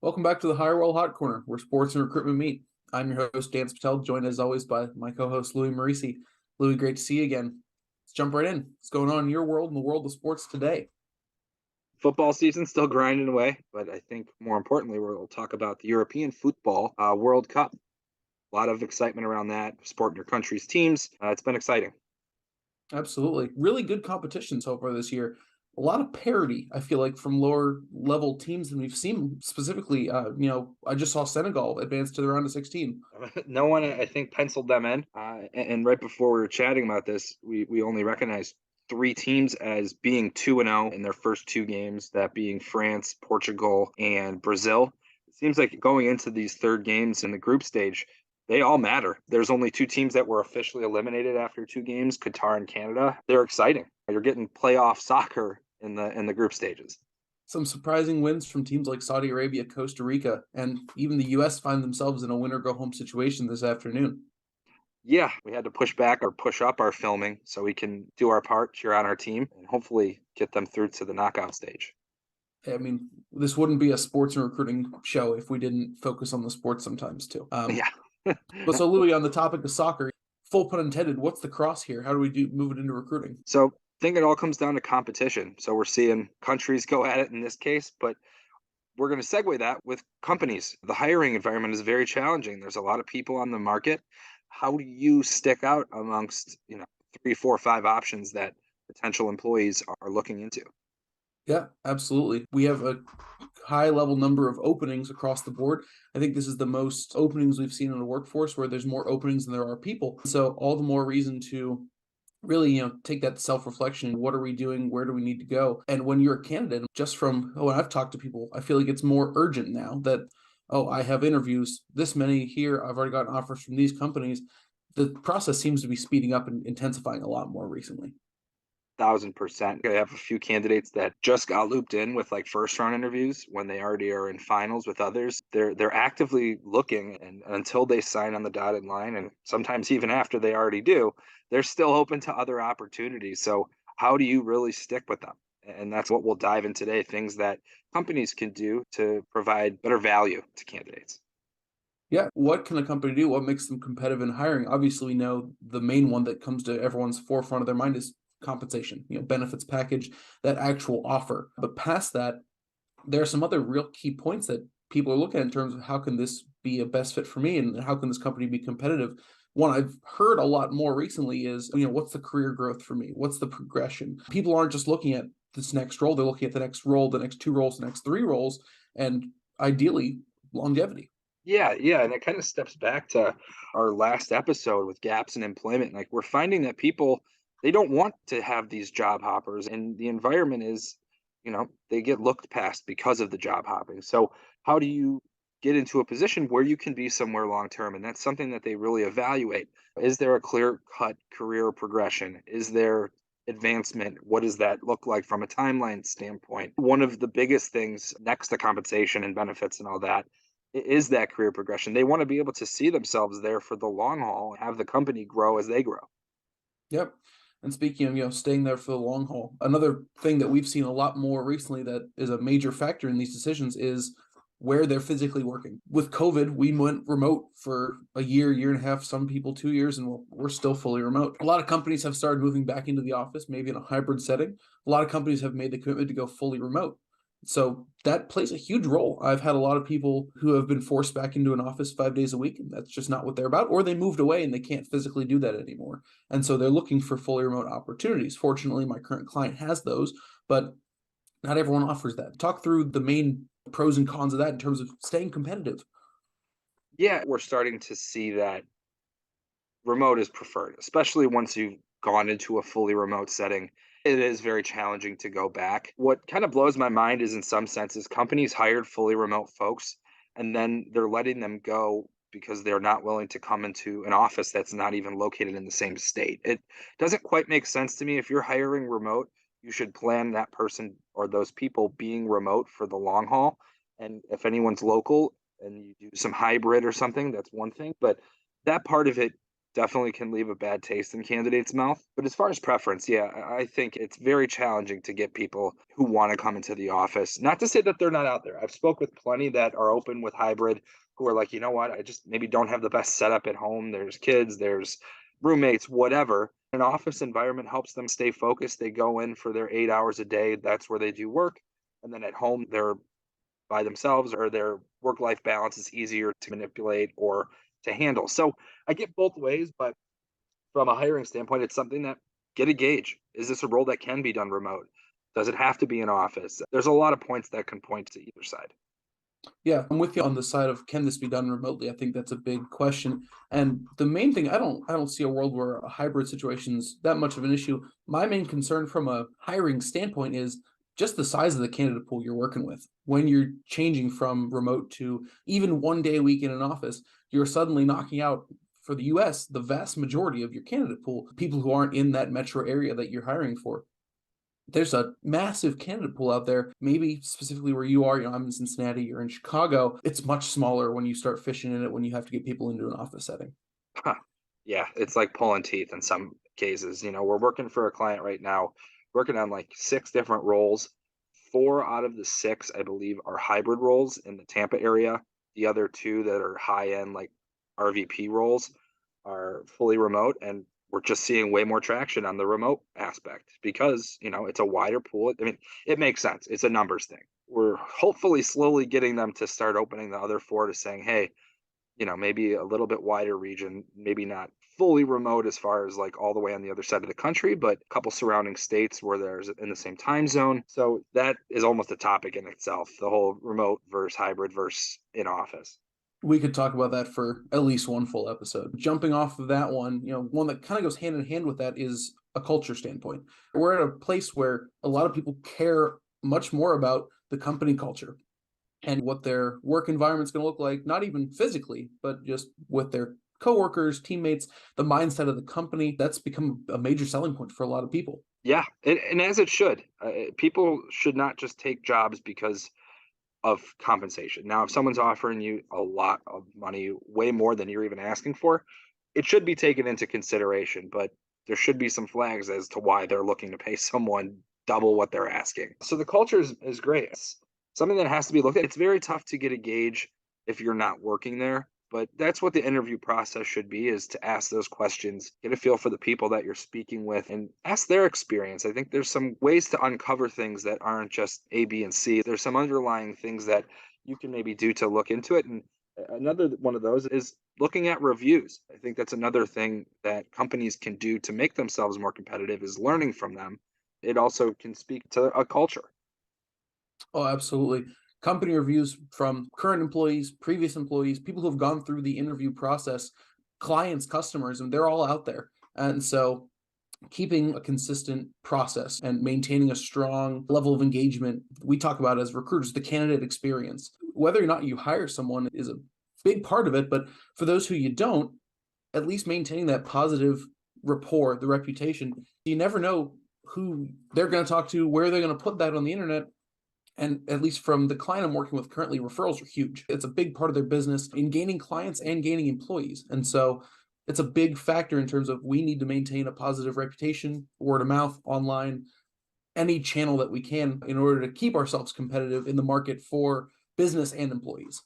Welcome back to the Hirewell Hot Corner, where sports and recruitment meet. I'm your host, Dan Patel, joined as always by my co-host, Louie Marisi. Louie, great to see you again. Let's jump right in. What's going on in your world and the world of sports today? Football season still grinding away, but I think more importantly, we'll talk about the European Football World Cup. A lot of excitement around that, supporting your country's teams. It's been exciting. Absolutely. Really good competition so far this year. A lot of parity, I feel like, from lower level teams than we've seen specifically. I just saw Senegal advance to the round of 16. No one, I think, penciled them in. And right before we were chatting about this, we only recognized three teams as being 2-0 in their first two games, that being France, Portugal, and Brazil. It seems like going into these third games in the group stage, they all matter. There's only two teams that were officially eliminated after two games, Qatar and Canada. They're exciting. You're getting playoff soccer in the group stages. Some surprising wins from teams like Saudi Arabia, Costa Rica, and even the U.S. find themselves in a win or go home situation this afternoon. Yeah, we had to push back or push up our filming so we can do our part, cheer on our team, and hopefully get them through to the knockout stage. I mean, this wouldn't be a sports and recruiting show if we didn't focus on the sports sometimes too. Yeah. But so Louis, on the topic of soccer, full pun intended, what's the cross here? How do we move it into recruiting? So I think it all comes down to competition. So we're seeing countries go at it in this case, but we're going to segue that with companies. The hiring environment is very challenging. There's a lot of people on the market. How do you stick out amongst, three, four, five options that potential employees are looking into? Yeah, absolutely. We have a high level number of openings across the board. I think this is the most openings we've seen in the workforce where there's more openings than there are people. So all the more reason to really, take that self-reflection. What are we doing? Where do we need to go? And when you're a candidate, just from when I've talked to people, I feel like it's more urgent now that, oh, I have interviews, this many here, I've already gotten offers from these companies. The process seems to be speeding up and intensifying a lot more recently. 1,000%. I have a few candidates that just got looped in with like first round interviews when they already are in finals with others. They're actively looking, and until they sign on the dotted line, and sometimes even after they already do, they're still open to other opportunities. So how do you really stick with them? And that's what we'll dive in today, things that companies can do to provide better value to candidates. Yeah, what can a company do? What makes them competitive in hiring? Obviously, we know the main one that comes to everyone's forefront of their mind is compensation, benefits package, that actual offer. But past that, there are some other real key points that people are looking at in terms of how can this be a best fit for me and how can this company be competitive. One I've heard a lot more recently is, what's the career growth for me? What's the progression? People aren't just looking at this next role, they're looking at the next role, the next two roles, the next three roles, and ideally longevity. Yeah, yeah, and it kind of steps back to our last episode with gaps in employment. Like we're finding that people they don't want to have these job hoppers, and the environment is, they get looked past because of the job hopping. So how do you get into a position where you can be somewhere long term? And that's something that they really evaluate. Is there a clear cut career progression? Is there advancement? What does that look like from a timeline standpoint? One of the biggest things next to compensation and benefits and all that is that career progression. They want to be able to see themselves there for the long haul, have the company grow as they grow. Yep. And speaking of, staying there for the long haul, another thing that we've seen a lot more recently that is a major factor in these decisions is where they're physically working. With COVID, we went remote for a year, year and a half, some people 2 years, and we're still fully remote. A lot of companies have started moving back into the office, maybe in a hybrid setting. A lot of companies have made the commitment to go fully remote. So that plays a huge role. I've had a lot of people who have been forced back into an office 5 days a week, and that's just not what they're about, or they moved away and they can't physically do that anymore. And so they're looking for fully remote opportunities. Fortunately, my current client has those, but not everyone offers that. Talk through the main pros and cons of that in terms of staying competitive. Yeah, we're starting to see that remote is preferred, especially once you've gone into a fully remote setting. It is very challenging to go back. What kind of blows my mind is, in some senses, companies hired fully remote folks and then they're letting them go because they're not willing to come into an office that's not even located in the same state. It doesn't quite make sense to me. If you're hiring remote, you should plan that person or those people being remote for the long haul. And if anyone's local and you do some hybrid or something, that's one thing. But that part of it definitely can leave a bad taste in candidates' mouth. But as far as preference, yeah, I think it's very challenging to get people who want to come into the office. Not to say that they're not out there. I've spoke with plenty that are open with hybrid who are like, you know what, I just maybe don't have the best setup at home. There's kids, there's roommates, whatever. An office environment helps them stay focused. They go in for their 8 hours a day. That's where they do work. And then at home, they're by themselves, or their work life balance is easier to manipulate or to handle. So I get both ways, but from a hiring standpoint, it's something that get a gauge. Is this a role that can be done remote? Does it have to be in office? There's a lot of points that can point to either side. Yeah, I'm with you on the side of can this be done remotely? I think that's a big question. And the main thing, I don't see a world where a hybrid situation's that much of an issue. My main concern from a hiring standpoint is just the size of the candidate pool you're working with. When you're changing from remote to even 1 day a week in an office, you're suddenly knocking out for the US the vast majority of your candidate pool, people who aren't in that metro area that you're hiring for. There's a massive candidate pool out there. Maybe specifically where you are, I'm in Cincinnati, you're in Chicago. It's much smaller when you start fishing in it when you have to get people into an office setting. Huh. Yeah, it's like pulling teeth in some cases. We're working for a client right now, working on like six different roles. Four out of the six, I believe, are hybrid roles in the Tampa area. The other two that are high end, like RVP roles, are fully remote. And we're just seeing way more traction on the remote aspect because, it's a wider pool. I mean, it makes sense. It's a numbers thing. We're hopefully slowly getting them to start opening the other four to saying, hey, maybe a little bit wider region, maybe not fully remote as far as like all the way on the other side of the country, but a couple surrounding states where there's in the same time zone. So that is almost a topic in itself, the whole remote versus hybrid versus in office. We could talk about that for at least one full episode. Jumping off of that one, one that kind of goes hand in hand with that is a culture standpoint. We're at a place where a lot of people care much more about the company culture and what their work environment's going to look like, not even physically, but just with their coworkers, teammates, the mindset of the company. That's become a major selling point for a lot of people. Yeah, and as it should. People should not just take jobs because of compensation. Now, if someone's offering you a lot of money, way more than you're even asking for, it should be taken into consideration, but there should be some flags as to why they're looking to pay someone double what they're asking. So the culture is great. It's something that has to be looked at. It's very tough to get a gauge if you're not working there, but that's what the interview process should be, is to ask those questions, get a feel for the people that you're speaking with and ask their experience. I think there's some ways to uncover things that aren't just A, B, and C. There's some underlying things that you can maybe do to look into it. And another one of those is looking at reviews. I think that's another thing that companies can do to make themselves more competitive, is learning from them. It also can speak to a culture. Oh, absolutely. Company reviews from current employees, previous employees, people who have gone through the interview process, clients, customers, and they're all out there. And so keeping a consistent process and maintaining a strong level of engagement, we talk about as recruiters, the candidate experience. Whether or not you hire someone is a big part of it, but for those who you don't, at least maintaining that positive rapport, the reputation. You never know who they're going to talk to, where they're going to put that on the internet. And at least from the client I'm working with currently, referrals are huge. It's a big part of their business in gaining clients and gaining employees. And so it's a big factor in terms of we need to maintain a positive reputation, word of mouth, online, any channel that we can in order to keep ourselves competitive in the market for business and employees.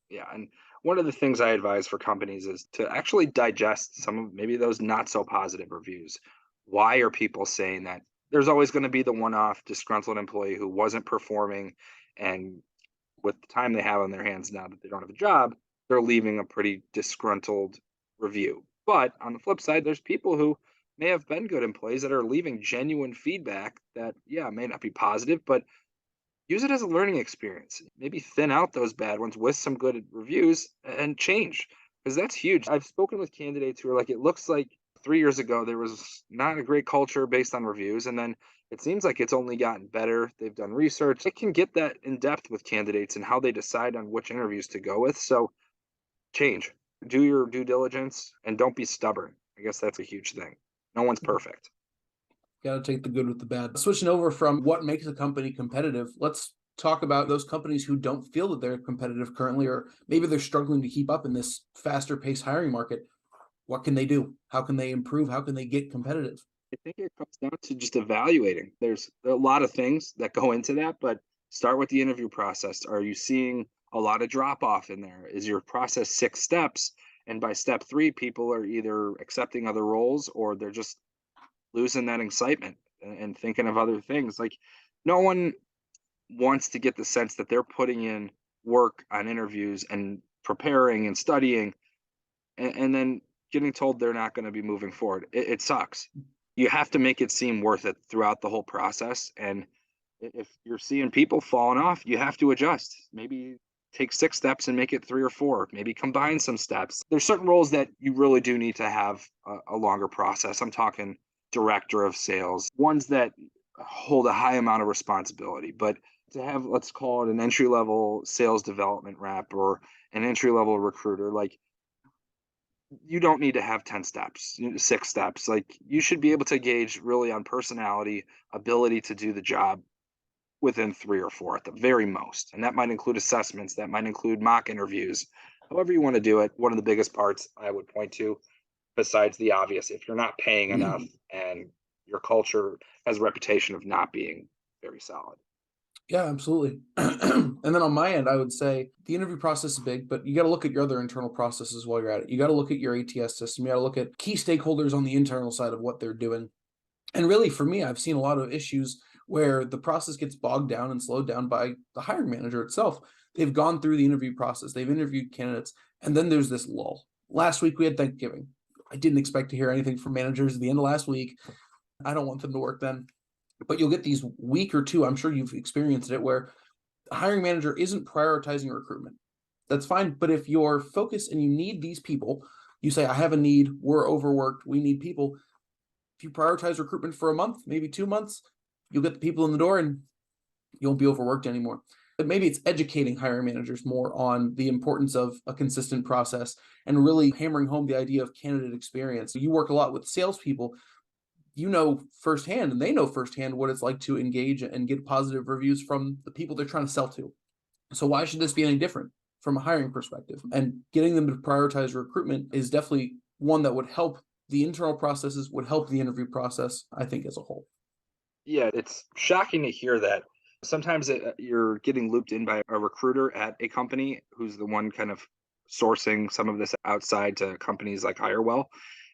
Yeah, and one of the things I advise for companies is to actually digest some of maybe those not so positive reviews. Why are people saying that? There's always going to be the one-off disgruntled employee who wasn't performing, and with the time they have on their hands now that they don't have a job, they're leaving a pretty disgruntled review. But on the flip side, there's people who may have been good employees that are leaving genuine feedback that, yeah, may not be positive, but use it as a learning experience. Maybe thin out those bad ones with some good reviews and change, because that's huge. I've spoken with candidates who are like, it looks like 3 years ago there was not a great culture based on reviews, and then it seems like it's only gotten better. They've done research. It can get that in depth with candidates and how they decide on which interviews to go with. So change, do your due diligence, and don't be stubborn. I guess that's a huge thing. No one's perfect. Got to take the good with the bad. Switching over from what makes a company competitive, let's talk about those companies who don't feel that they're competitive currently, or maybe they're struggling to keep up in this faster paced hiring market. What can they do? How can they improve? How can they get competitive? I think it comes down to just evaluating. There's a lot of things that go into that, but start with the interview process. Are you seeing a lot of drop off in there? Is your process 6 steps? And by step 3, people are either accepting other roles or they're just losing that excitement and thinking of other things. Like, no one wants to get the sense that they're putting in work on interviews and preparing and studying and then getting told they're not going to be moving forward. It sucks. You have to make it seem worth it throughout the whole process. And if you're seeing people falling off, you have to adjust. Maybe take 6 steps and make it 3 or 4. Maybe combine some steps. There's certain roles that you really do need to have a longer process. I'm talking director of sales, ones that hold a high amount of responsibility. But to have, let's call it an entry level sales development rep or an entry level recruiter, like, you don't need to have 10 steps, 6 steps. Like, you should be able to gauge really on personality, ability to do the job within 3 or 4 at the very most. And that might include assessments, that might include mock interviews, however you want to do it. One of the biggest parts I would point to, besides the obvious, if you're not paying enough and your culture has a reputation of not being very solid. Yeah, absolutely. And then on my end, I would say the interview process is big, but you got to look at your other internal processes while you're at it. You got to look at your ATS system. You got to look at key stakeholders on the internal side of what they're doing. And really, for me, I've seen a lot of issues where the process gets bogged down and slowed down by the hiring manager itself. They've gone through the interview process, they've interviewed candidates, and then there's this lull. Last week, we had Thanksgiving. I didn't expect to hear anything from managers at the end of last week. I don't want them to work then. But you'll get these week or two, I'm sure you've experienced it, where the hiring manager isn't prioritizing recruitment. That's fine. But if you're focused and you need these people, you say, I have a need, we're overworked, we need people. If you prioritize recruitment for a month, maybe 2 months, you'll get the people in the door and you won't be overworked anymore. But maybe it's educating hiring managers more on the importance of a consistent process and really hammering home the idea of candidate experience. You work a lot with salespeople. You know firsthand and they know firsthand what it's like to engage and get positive reviews from the people they're trying to sell to. So why should this be any different from a hiring perspective? And getting them to prioritize recruitment is definitely one that would help the internal processes, would help the interview process, I think, as a whole. Yeah, it's shocking to hear that. Sometimes you're getting looped in by a recruiter at a company who's the one kind of sourcing some of this outside to companies like Hirewell.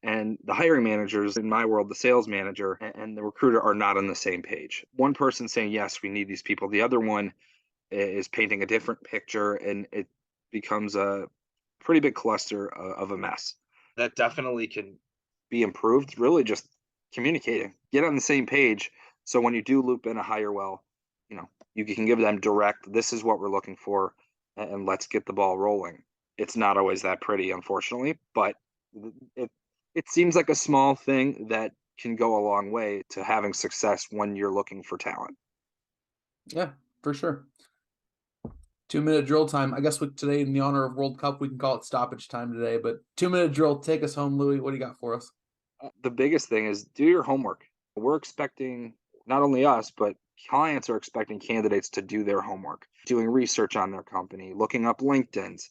And the hiring managers, in my world, the sales manager and the recruiter are not on the same page. One person saying, yes, we need these people. The other one is painting a different picture, and it becomes a pretty big cluster of a mess. That definitely can be improved. Really just communicating, get on the same page. So when you do loop in a Hirewell, you can give them direct, this is what we're looking for, and let's get the ball rolling. It's not always that pretty, unfortunately, but it it seems like a small thing that can go a long way to having success when you're looking for talent. Yeah, for sure. 2 minute drill time. I guess with today, in the honor of World Cup, we can call it stoppage time today. But 2 minute drill, take us home, Louie. What do you got for us? The biggest thing is do your homework. We're expecting, not only us, but clients are expecting candidates to do their homework, doing research on their company, looking up LinkedIn's.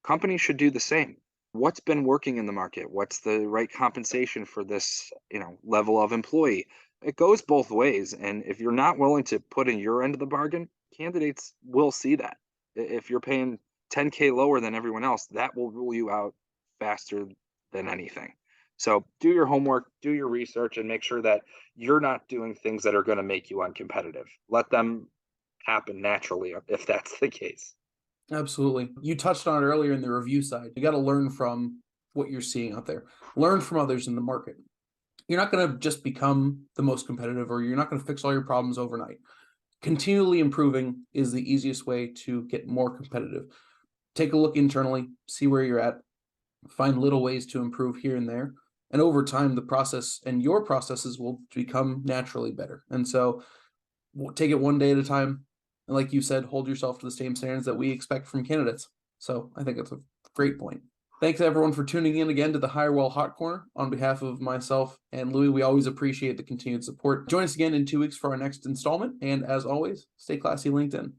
Companies should do the same. What's been working in the market? What's the right compensation for this, level of employee? It goes both ways. And if you're not willing to put in your end of the bargain, candidates will see that. If you're paying 10K lower than everyone else, that will rule you out faster than anything. So do your homework, do your research, and make sure that you're not doing things that are going to make you uncompetitive. Let them happen naturally if that's the case. Absolutely. You touched on it earlier in the review side. You got to learn from what you're seeing out there, learn from others in the market. You're not going to just become the most competitive, or you're not going to fix all your problems overnight. Continually improving is the easiest way to get more competitive. Take a look internally, see where you're at, find little ways to improve here and there. And over time, the process and your processes will become naturally better. And so we'll take it one day at a time. And like you said, hold yourself to the same standards that we expect from candidates. So I think that's a great point. Thanks everyone for tuning in again to the Hirewell Hot Corner. On behalf of myself and Louie, we always appreciate the continued support. Join us again in 2 weeks for our next installment. And as always, stay classy, LinkedIn.